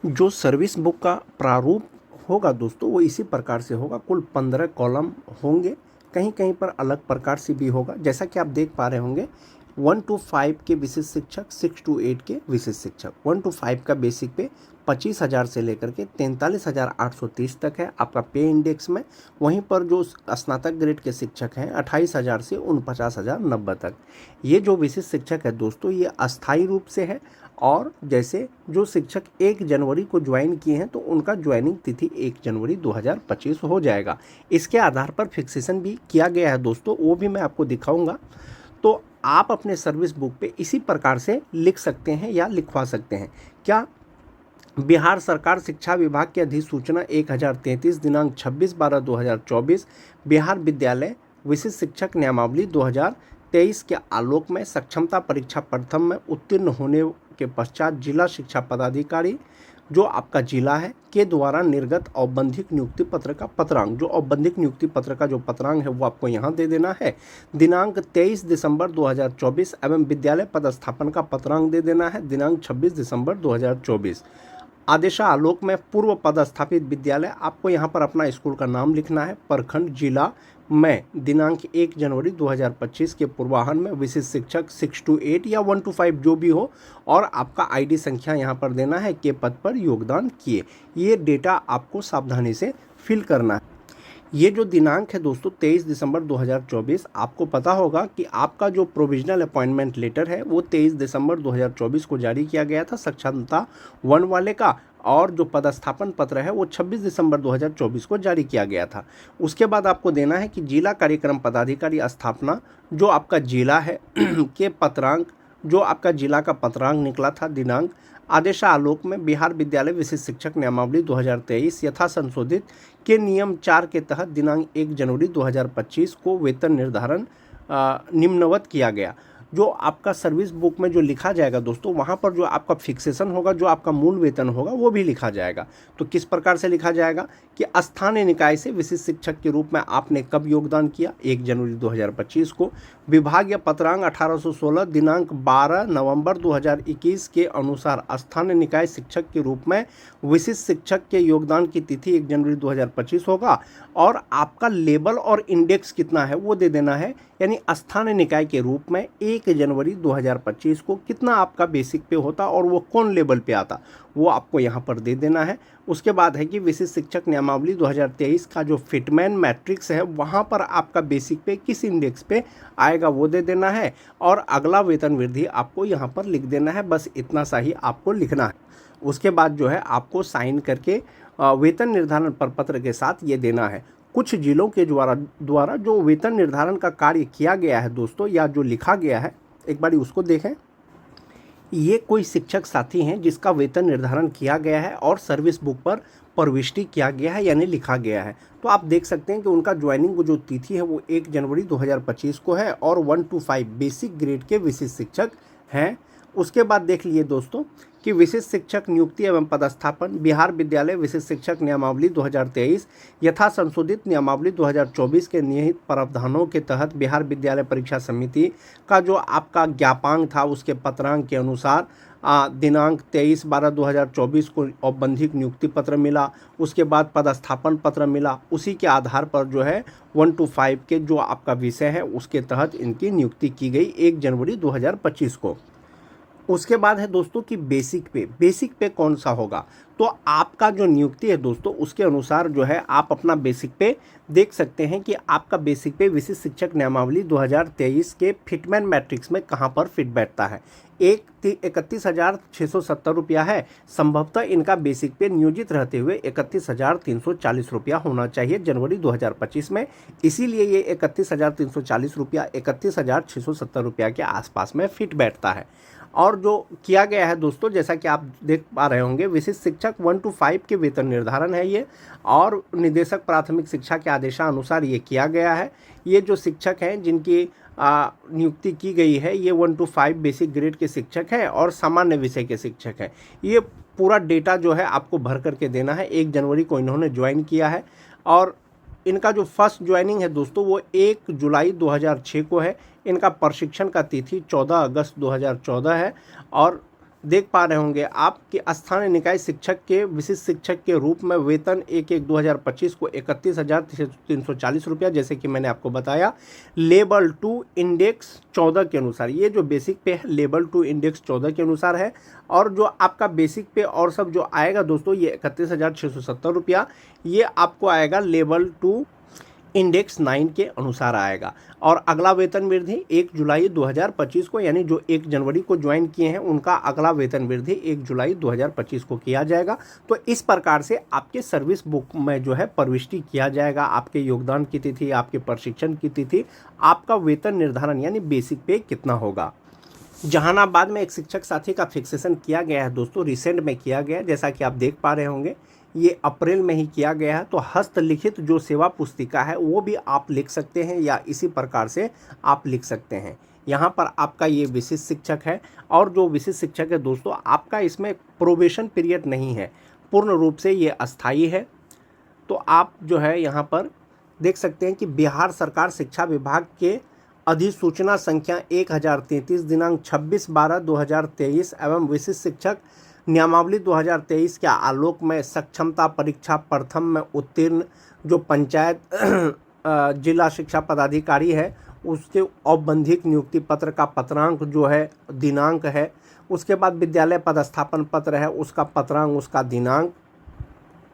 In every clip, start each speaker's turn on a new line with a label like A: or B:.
A: जो service book का प्रारूप होगा दोस्तों वो इसी प्रकार से होगा। कुल 15 कॉलम होंगे, कहीं कहीं पर अलग प्रकार से भी होगा। जैसा कि आप देख पा रहे होंगे 1 to 5 के विशिष्ट शिक्षक, 6 to 8 के विशिष्ट शिक्षक। 1 to 5 का बेसिक पे 25,000 से लेकर के 43,830 तक है आपका पे इंडेक्स में। वहीं पर जो स्नातक ग्रेड के शिक्षक हैं 28,000 से 49,090 तक। ये जो विशिष्ट शिक्षक है दोस्तों ये अस्थायी रूप से है, और जैसे जो शिक्षक 1 जनवरी को ज्वाइन किए हैं तो उनका ज्वाइनिंग तिथि 1 जनवरी 2025 हो जाएगा। इसके आधार पर फिक्सेशन भी किया गया है दोस्तों, वो भी मैं आपको दिखाऊंगा। तो आप अपने सर्विस बुक पे इसी प्रकार से लिख सकते हैं या लिखवा सकते हैं। क्या बिहार सरकार शिक्षा विभाग की अधिसूचना 1033 दिनांक 26/12/2024 बिहार विद्यालय विशिष्ट शिक्षक नियमावली 2023 के आलोक में सक्षमता परीक्षा प्रथम में उत्तीर्ण होने के पश्चात जिला शिक्षा पदाधिकारी जो आपका जिला है के द्वारा निर्गत औपबंधिक नियुक्ति पत्र का पत्रांक, जो औपबंधिक नियुक्ति पत्र का जो पत्रांक है वो आपको यहाँ दे देना है। दिनांक 23 दिसंबर 2024 एवं विद्यालय पदस्थापन का पत्रांक दे देना है दिनांक 26 दिसंबर 2024। आदेशालोक में पूर्व पदस्थापित विद्यालय, आपको यहाँ पर अपना स्कूल का नाम लिखना है, प्रखंड, जिला में दिनांक 1 जनवरी 2025 के पूर्वाह्न में विशिष्ट शिक्षक 6 to 8 या 1 to 5 जो भी हो, और आपका आईडी संख्या यहाँ पर देना है के पद पर योगदान किए। ये डेटा आपको सावधानी से फिल करना है। ये जो दिनांक है दोस्तों 23 दिसंबर 2024, आपको पता होगा कि आपका जो प्रोविजनल अपॉइंटमेंट लेटर है वो 23 दिसंबर 2024 को जारी किया गया था सक्षमता 1 वाले का, और जो पदस्थापन पत्र है वो 26 दिसंबर 2024 को जारी किया गया था। उसके बाद आपको देना है कि जिला कार्यक्रम पदाधिकारी स्थापना जो आपका जिला है के पत्रांक, जो आपका जिला का पत्रांक निकला था दिनांक, आदेशालोक में बिहार विद्यालय विशिष्ट शिक्षक नियमावली 2023 यथा संशोधित के नियम 4 के तहत दिनांक 1 जनवरी 2025 को वेतन निर्धारण निम्नवत किया गया। जो आपका सर्विस बुक में जो लिखा जाएगा दोस्तों, वहाँ पर जो आपका फिक्सेशन होगा, जो आपका मूल वेतन होगा वो भी लिखा जाएगा। तो किस प्रकार से लिखा जाएगा कि स्थानीय निकाय से विशिष्ट शिक्षक के रूप में आपने कब योगदान किया, 1 जनवरी 2025 को। विभाग या पत्रांक 1816 दिनांक 12 नवंबर 2021 के अनुसार स्थानीय निकाय शिक्षक के रूप में विशिष्ट शिक्षक के योगदान की तिथि 1 जनवरी 2025 होगा, और आपका लेबल और इंडेक्स कितना है वो दे देना है। यानी स्थानीय निकाय के रूप में 1 जनवरी 2025 को कितना आपका बेसिक पे होता और वो कौन लेवल पे आता वो आपको यहाँ पर दे देना है। उसके बाद है कि विशिष्ट शिक्षक नियमावली 2023 का जो फिटमैन मैट्रिक्स है वहाँ पर आपका बेसिक पे किस इंडेक्स पे आएगा वो दे देना है, और अगला वेतन वृद्धि आपको यहाँ पर लिख देना है। बस इतना सा ही आपको लिखना है। उसके बाद जो है आपको साइन करके वेतन निर्धारण प्रपत्र के साथ ये देना है। कुछ जिलों के द्वारा जो वेतन निर्धारण का कार्य किया गया है दोस्तों, या जो लिखा गया है, एक बार उसको देखें। ये कोई शिक्षक साथी हैं जिसका वेतन निर्धारण किया गया है और सर्विस बुक पर प्रविष्टि किया गया है यानी लिखा गया है। तो आप देख सकते हैं कि उनका ज्वाइनिंग जो तिथि है वो 1 जनवरी 2025 को है, और 1 to 5 बेसिक ग्रेड के विशिष्ट शिक्षक हैं। उसके बाद देख लिए दोस्तों कि विशिष्ट शिक्षक नियुक्ति एवं पदस्थापन बिहार विद्यालय विशिष्ट शिक्षक नियमावली 2023 यथा संशोधित नियमावली 2024 के निहित प्रावधानों के तहत बिहार विद्यालय परीक्षा समिति का जो आपका ज्ञापांक था उसके पत्रांक के अनुसार दिनांक 23/12/2024 को औपबंधिक नियुक्ति पत्र मिला। उसके बाद पदस्थापन पत्र मिला। उसी के आधार पर जो है 1 to 5 के जो आपका विषय है उसके तहत इनकी नियुक्ति की गई 1 जनवरी 2025 को। उसके बाद है दोस्तों कि बेसिक पे कौन सा होगा। तो आपका जो नियुक्ति है दोस्तों उसके अनुसार जो है आप अपना बेसिक पे देख सकते हैं कि आपका बेसिक पे विशिष्ट शिक्षक नियमावली 2023 के फिटमैन मैट्रिक्स में कहां पर फिट बैठता है। 31,670 रुपया है। संभवतः इनका बेसिक पे नियोजित रहते हुए 31,340 रुपया होना चाहिए जनवरी 2025 में। इसीलिए ये 31,340 रुपया 31,670 रुपया के आसपास में फिट बैठता है। और जो किया गया है दोस्तों, जैसा कि आप देख पा रहे होंगे, विशिष्ट शिक्षक 1 to 5 के वेतन निर्धारण है ये, और निदेशक प्राथमिक शिक्षा के आदेशानुसार ये किया गया है। ये जो शिक्षक हैं जिनकी नियुक्ति की गई है ये 1 to 5 बेसिक ग्रेड के शिक्षक हैं और सामान्य विषय के शिक्षक हैं। ये पूरा डेटा जो है आपको भर करके देना है। 1 जनवरी को इन्होंने ज्वाइन किया है, और इनका जो फर्स्ट ज्वाइनिंग है दोस्तों वो 1 जुलाई 2006 को है। इनका प्रशिक्षण का तिथि 14 अगस्त 2014 है, और देख पा रहे होंगे आप कि स्थानीय निकाय शिक्षक के विशिष्ट शिक्षक के रूप में वेतन 1/1/2025 को 31,340 रुपया, जैसे कि मैंने आपको बताया, लेवल 2 इंडेक्स 14 के अनुसार। ये जो बेसिक पे है लेवल 2 इंडेक्स 14 के अनुसार है, और जो आपका बेसिक पे और सब जो आएगा दोस्तों ये 31,670 रुपया, ये आपको आएगा लेवल 2 इंडेक्स 9 के अनुसार आएगा। और अगला वेतन वृद्धि 1 जुलाई 2025 को, यानी जो 1 जनवरी को ज्वाइन किए हैं उनका अगला वेतन वृद्धि 1 जुलाई 2025 को किया जाएगा। तो इस प्रकार से आपके सर्विस बुक में जो है प्रविष्टि किया जाएगा, आपके योगदान की तिथि, आपके प्रशिक्षण की तिथि, आपका वेतन निर्धारण यानी बेसिक पे कितना होगा। जहानाबाद में एक शिक्षक साथी का फिक्सेशन किया गया है दोस्तों, रिसेंट में किया गया है, जैसा कि आप देख पा रहे होंगे ये अप्रैल में ही किया गया है। तो हस्तलिखित जो सेवा पुस्तिका है वो भी आप लिख सकते हैं, या इसी प्रकार से आप लिख सकते हैं। यहाँ पर आपका ये विशिष्ट शिक्षक है, और जो विशिष्ट शिक्षक है दोस्तों आपका इसमें प्रोबेशन पीरियड नहीं है, पूर्ण रूप से ये अस्थायी है। तो आप जो है यहाँ पर देख सकते हैं कि बिहार सरकार शिक्षा विभाग के अधिसूचना संख्या 1033 दिनांक 26/12/2023 एवं विशिष्ट शिक्षक नियमावली 2023 के आलोक में सक्षमता परीक्षा प्रथम में उत्तीर्ण जो पंचायत जिला शिक्षा पदाधिकारी है उसके औपबंधिक नियुक्ति पत्र का पत्रांक जो है दिनांक है, उसके बाद विद्यालय पदस्थापन पत्र है उसका पत्रांक उसका दिनांक,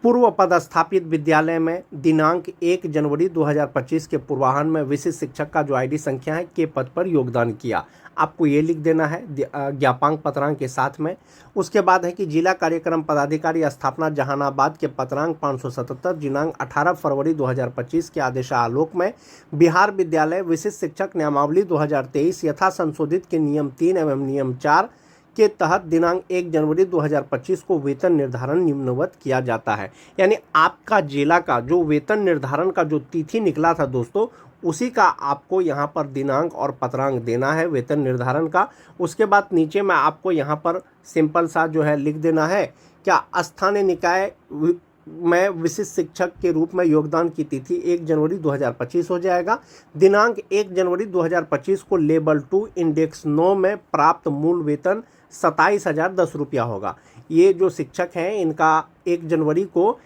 A: पूर्व पदस्थापित विद्यालय में दिनांक 1 जनवरी 2025 के पूर्वाह्न में विशिष्ट शिक्षक का जो आईडी संख्या है के पद पर योगदान किया, आपको ये लिख देना है ज्ञापांक पत्रांक के साथ में। उसके बाद है कि जिला कार्यक्रम पदाधिकारी स्थापना जहानाबाद के पत्रांक 577 दिनांक 18 फरवरी 2025 के आदेशालोक में बिहार विद्यालय विशिष्ट शिक्षक नियमावली 2023 यथा संशोधित के नियम 3 एवं नियम 4 के तहत दिनांक 1 जनवरी 2025 को वेतन निर्धारण निम्नवत किया जाता है। यानी आपका जिला का जो वेतन निर्धारण का जो तिथि निकला था दोस्तों उसी का आपको यहाँ पर दिनांक और पत्रांक देना है वेतन निर्धारण का। उसके बाद नीचे में आपको यहाँ पर सिंपल सा जो है लिख देना है क्या स्थानीय निकाय में विशिष्ट शिक्षक के रूप में योगदान की तिथि 1 जनवरी 2025 हो जाएगा। दिनांक 1 जनवरी 2025 को लेवल 2 इंडेक्स 9 में प्राप्त मूल वेतन 27,010 रुपया होगा। ये जो शिक्षक हैं इनका 1 जनवरी को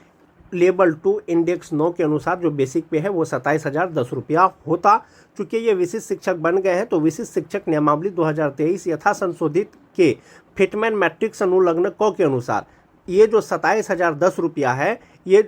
A: लेवल 2 इंडेक्स 9 के अनुसार जो बेसिक पे है वो 27,010 रुपया होता। चूँकि ये विशिष्ट शिक्षक बन गए हैं तो विशिष्ट शिक्षक नियमावली 2023 यथा संशोधित के फिटमैन मैट्रिक्स अनुलग्न क के अनुसार ये जो 27,010 रुपया है ये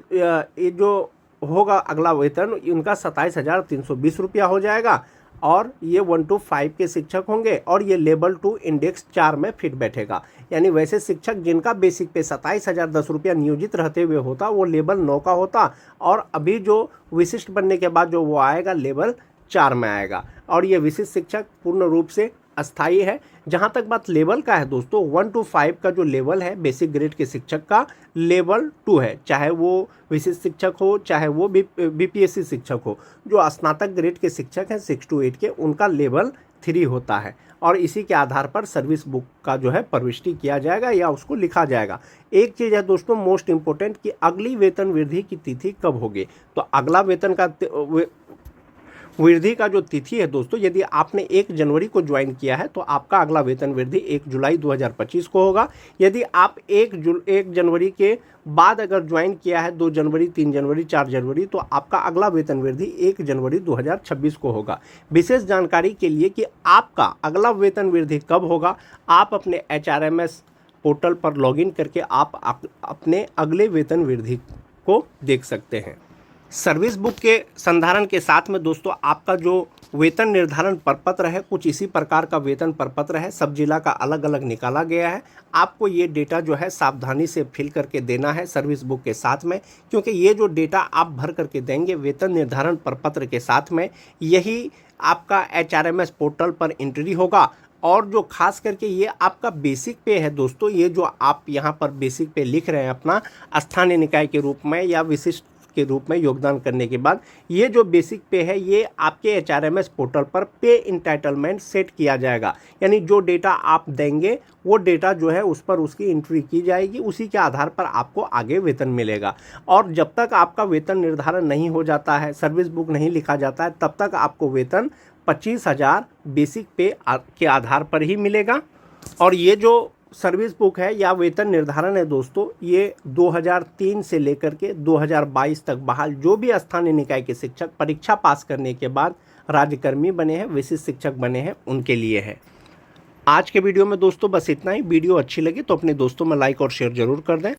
A: जो होगा अगला वेतन इनका 27,320 रुपया हो जाएगा, और ये 1 to 5 के शिक्षक होंगे और ये लेवल 2 इंडेक्स 4 में फिट बैठेगा। यानी वैसे शिक्षक जिनका बेसिक पे 27,010 रुपया नियोजित रहते हुए होता वो लेवल 9 का होता, और अभी जो विशिष्ट बनने के बाद जो वो आएगा लेवल 4 में आएगा। और ये विशिष्ट शिक्षक पूर्ण रूप से अस्थाई है। जहाँ तक बात लेवल का है दोस्तों 1 to 5 का जो लेवल है बेसिक ग्रेड के शिक्षक का लेवल 2 है, चाहे वो विशिष्ट शिक्षक हो चाहे वो बीपीएससी शिक्षक हो। जो स्नातक ग्रेड के शिक्षक हैं 6 to 8 के उनका लेवल 3 होता है, और इसी के आधार पर सर्विस बुक का जो है प्रविष्टि किया जाएगा या उसको लिखा जाएगा। एक चीज़ है दोस्तों मोस्ट इम्पोर्टेंट कि अगली वेतन वृद्धि की तिथि कब होगी। तो अगला वेतन का वृद्धि का जो तिथि है दोस्तों यदि आपने 1 जनवरी को ज्वाइन किया है तो आपका अगला वेतन वृद्धि 1 जुलाई 2025 को होगा। यदि आप 1 जनवरी के बाद अगर ज्वाइन किया है 2 जनवरी 3 जनवरी 4 जनवरी तो आपका अगला वेतन वृद्धि 1 जनवरी 2026 को होगा। विशेष जानकारी के लिए कि आपका अगला वेतन वृद्धि कब होगा आप अपने HRMS पोर्टल पर लॉगिन करके आप अपने अगले वेतन वृद्धि को देख सकते हैं। सर्विस बुक के संधारण के साथ में दोस्तों आपका जो वेतन निर्धारण प्रपत्र है कुछ इसी प्रकार का वेतन प्रपत्र है, सब जिला का अलग अलग निकाला गया है। आपको ये डेटा जो है सावधानी से फिल करके देना है सर्विस बुक के साथ में, क्योंकि ये जो डेटा आप भर करके देंगे वेतन निर्धारण प्रपत्र के साथ में यही आपका HRMS पोर्टल पर एंट्री होगा। और जो खास करके ये आपका बेसिक पे है दोस्तों, ये जो आप यहाँ पर बेसिक पे लिख रहे हैं अपना स्थानीय निकाय के रूप में या विशिष्ट के रूप में योगदान करने के बाद ये जो बेसिक पे है ये आपके HRMS पोर्टल पर पे इंटाइटलमेंट सेट किया जाएगा। यानी जो डेटा आप देंगे वो डेटा जो है उस पर उसकी एंट्री की जाएगी, उसी के आधार पर आपको आगे वेतन मिलेगा। और जब तक आपका वेतन निर्धारण नहीं हो जाता है, सर्विस बुक नहीं लिखा जाता है, तब तक आपको वेतन 25,000 बेसिक पे के आधार पर ही मिलेगा। और ये जो सर्विस बुक है या वेतन निर्धारण है दोस्तों, ये 2003 से लेकर के 2022 तक बहाल जो भी स्थानीय निकाय के शिक्षक परीक्षा पास करने के बाद राज्यकर्मी बने हैं, विशिष्ट शिक्षक बने हैं, उनके लिए है। आज के वीडियो में दोस्तों बस इतना ही। वीडियो अच्छी लगी तो अपने दोस्तों में लाइक और शेयर जरूर कर दें।